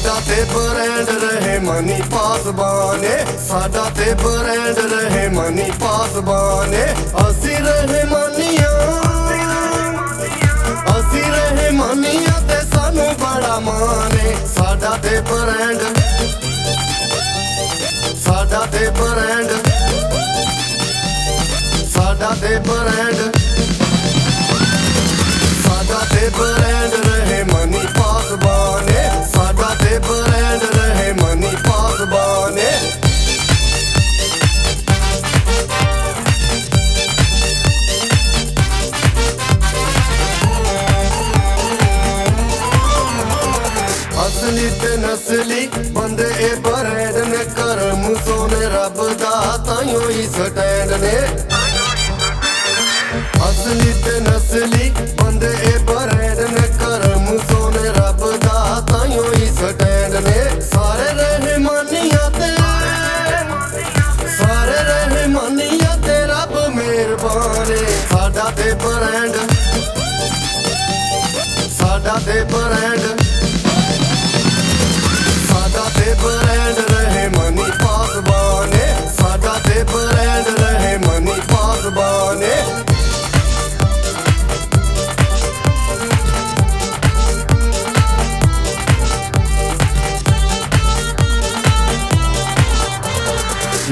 ਸਾਡਾ ਤੇ ਬ੍ਰਾਂਡ ਰਹੇ ਮਨੀ ਪਾਸਬਾਨ ਸਾਡਾ ਤੇ ਬ੍ਰਾਂਡ ਰਹੇ ਮਨੀ ਪਾਸਬਾਨ ਅਸੀਂ ਰਹੇ ਮਾਨੀਆਂ ਤੇ ਸਾਨੂੰ ਬੜਾ ਮਾਣ ਸਾਡਾ ਤੇ ਬ੍ਰਾਂਡ ਸਾਡਾ ਤੇ ਬ੍ਰਾਂਡ ਸਾਡਾ ਤੇ ਬ੍ਰਾਂਡ ਸਾਡਾ ਤੇ ਬ੍ਰਾਂਡ ਰਹੇ ਮਨੀ ਪਾਸਬਾਨ ਸਾਡਾ ਤੇ ਬ੍ਰਾਂਡ ਰਹੇ ਮਨੀ ਪਾਸਬਾਨ ਅਸਲੀ ਤੇ ਨਸਲੀ ਬੰਦੇ ਇਹ ਬ੍ਰਾਂਡ ਨੇ ਕਰਮ ਸੋਨੇ ਰੱਬ ਦਾ ਤਾਈਓ ਹੀ ਸਟੈਂਡ ਨੇ ਅਸਲੀ ਤੇ ਨਸਲੀ ਬੰਦੇ ਇਹ ਬ੍ਰਾਂਡ ਨੇ ਕਰਮ ਸੋਨੇ ਰੱਬ ਦਾ ਤਾਈਓ ਹੀ ਸਟੈਂਡ ਨੇ ਸਾਰੇ ਰਹਿਮਾਨੀਆਂ ਤੇ ਰੱਬ ਮਿਹਰਬਾਨ ਸਾਡਾ ਤੇ ਬ੍ਰਾਂਡ ਸਾਡਾ ਤੇ ਬ੍ਰਾਂਡ ਸਾਡਾ ਤੇ ਬ੍ਰਾਂਡ ਰਹੇ ਮਨੀ ਪਾਸਬਾਨ ਸਾਡਾ ਤੇ ਬ੍ਰਾਂਡ ਰਹੇ ਮਨੀ ਪਾਸਬਾਨ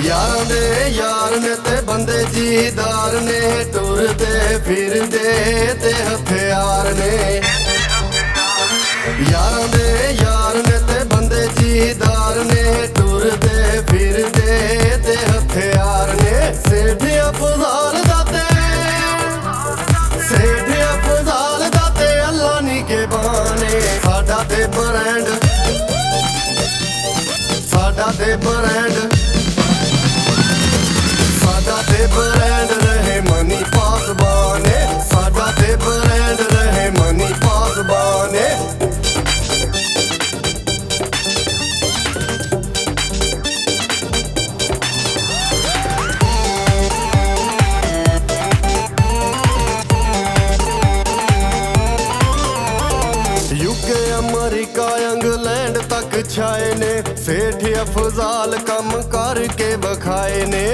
ਯਾਰਾਂ ਦੇ ਯਾਰ ਨੇ ਤੇ ਬੰਦੇ ਜੀਦਾਰ ਨੇ ਟੁਰਦੇ ਫਿਰਦੇ ਤੇ ਹਥਿਆਰ ਨੇ ਯਾਰਾਂ ਦੇ ਯਾਰ ਨੇ ਤੇ ਬੰਦੇ ਜੀਦਾਰ ਨੇ ਟੁਰਦੇ ਫਿਰਦੇ ਤੇ ਹਥਿਆਰ ਨੇ ਸੇਠ ਅਫਜ਼ਾਲ ਦਾ ਤੇ ਅੱਲਾ ਨੀ ਕੇ ਬਾਨੇ ਸਾਡਾ ਤੇ ਬ੍ਰਾਂਡ ਸਾਡਾ ਤੇ ਬ੍ਰਾਂਡ ਸਾਡਾ ਤੇ ਬ੍ਰਾਂਡ ਰਹੇ ਮਨੀ ਪਾਸਬਾਨ ਸਾਡਾ ਤੇ ਬ੍ਰਾਂਡ ਰਹੇ ਮਨੀ ਪਾਸਬਾਨ ਯੂਕੇ ਅਮਰੀਕਾ ਇੰਗਲੈਂਡ ਤੱਕ ਛਾਏ ਨੇ ਸੇਠ ਅਫਜ਼ਾਲ ਕੰਮ ਕਰਕੇ ਵਿਖਾਏ ਨੇ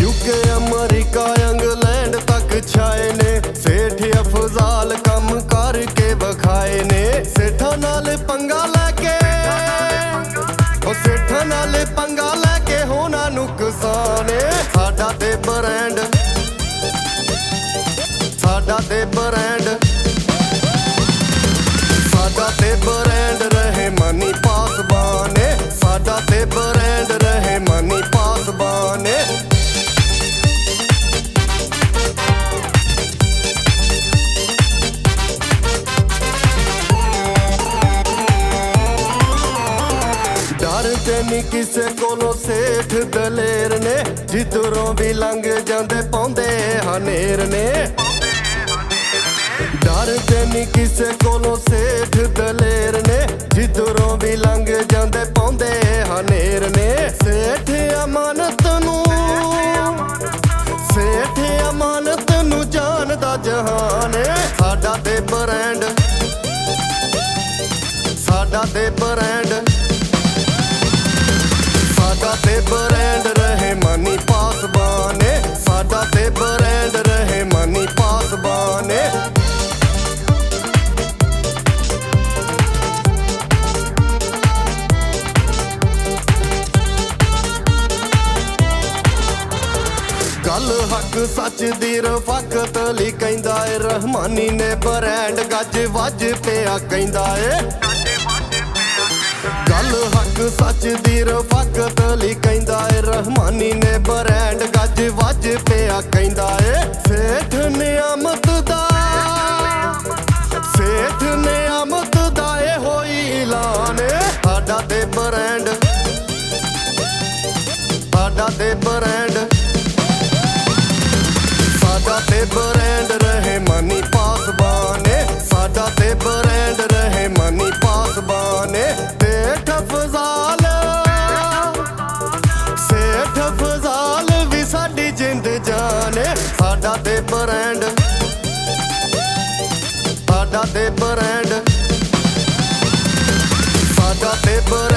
ਯੂਕੇ ਅਮਰੀਕਾ ਇੰਗਲੈਂਡ ਤੱਕ ਛਾਏ ਨੇ ਸੇਠ ਅਫਜ਼ਾਲ ਕੰਮ ਕਰਕੇ ਵਿਖਾਏ ਨੇ ਸੇਠਾਂ ਨਾਲ ਪੰਗਾ ਲੈ ਕੇ ਉਹ ਸੇਠਾਂ ਨਾਲ ਪੰਗਾ ਲੈ ਕੇ ਹੋਣਾ ਨੁਕਸਾਨ ਸਾਡਾ ਤੇ ਬ੍ਰਾਂਡ ਸਾਡਾ ਤੇ ਬ੍ਰਾਂਡ ਸਾਡਾ ਤੇ ਬ੍ਰਾਂਡ ਰਹੇ ਮਨੀ ਪਾਸਬਾਨ ਸਾਡਾ ਤੇ ਬ੍ਰਾਂਡ ਰਹੇ ਮਨੀ ਪਾਸਬਾਨ ਡਰ ਤੇ ਨੀ ਕਿਸੇ ਕੋਲੋਂ ਸੇਠ ਦਲੇਰ ਨੇ ਜਿੱਧਰੋਂ ਵੀ ਲੰਘ ਜਾਂਦੇ ਪਾਉਂਦੇ ਹਨੇਰ ਨੇ ਡਰ ਤੇ ਨੀ ਕਿਸੇ ਕੋਲੋਂ ਸੇਠ ਦਲੇਰ ਨੇ ਜਿੱਧਰੋਂ ਵੀ ਲੰਘ ਜਾਂਦੇ ਪਾਉਂਦੇ ਹਨੇਰ ਨੇ ਸੇਠ ਅਮਾਨਤ ਨੂੰ ਜਾਣਦਾ ਜਹਾਨ ਸਾਡਾ ਤੇ ਬ੍ਰਾਂਡ ਸਾਡਾ ਤੇ ਬ੍ਰਾਂਡ ਸਾਡਾ ਤੇ ਬ੍ਰਾਂਡ ਰਹੇ ਮਨੀ ਪਾਸਬਾਨ ਸਾਡਾ ਤੇ ਬ੍ਰਾਂਡ ਰਹੇ ਮਨੀ ਪਾਸਬਾਨ ਗੱਲ ਹੱਕ ਸੱਚ ਦੀ ਰਫਾਕਤ ਲਈ ਕਹਿੰਦਾ ਏ ਰਹਿਮਾਨੀ ਨੇ ਬ੍ਰਾਂਡ ਗੱਜ ਵੱਜ ਪਿਆ ਕਹਿੰਦਾ ਏ ਗੱਲ ਹੱਕ ਸੱਚ ਦੀ ਰਫਾਕਤ ਲਈ ਕਹਿੰਦਾ ਏ ਰਹਿਮਾਨੀ ਨੇ ਬ੍ਰਾਂਡ ਗੱਜ ਵੱਜ ਪਿਆ ਕਹਿੰਦਾ ਏ ਸੇਠ ਨਿਆਮਤ ਦਾ ਏ ਹੋਈ ਐਲਾਨ ਸਾਡਾ ਤੇ ਬ੍ਰਾਂਡ ਸਾਡਾ ਤੇ ਬ੍ਰਾਂਡ ਸਾਡਾ ਤੇ ਬ੍ਰਾਂਡ ਰਹੇ ਮਨੀ ਪਾਸਬਾਨ ਸਾਡਾ ਤੇ ਬ੍ਰਾਂਡ ਰਹੇ ਮਨੀ ਪਾਸਬਾਨ ਸੇਠ ਅਫਜ਼ਾਲ ਵੀ ਸਾਡੀ ਜਿੰਦ ਜਾਨ ਸਾਡਾ ਤੇ ਬ੍ਰਾਂਡ ਸਾਡਾ ਤੇ ਬ੍ਰਾਂਡ ਟੱਬਰ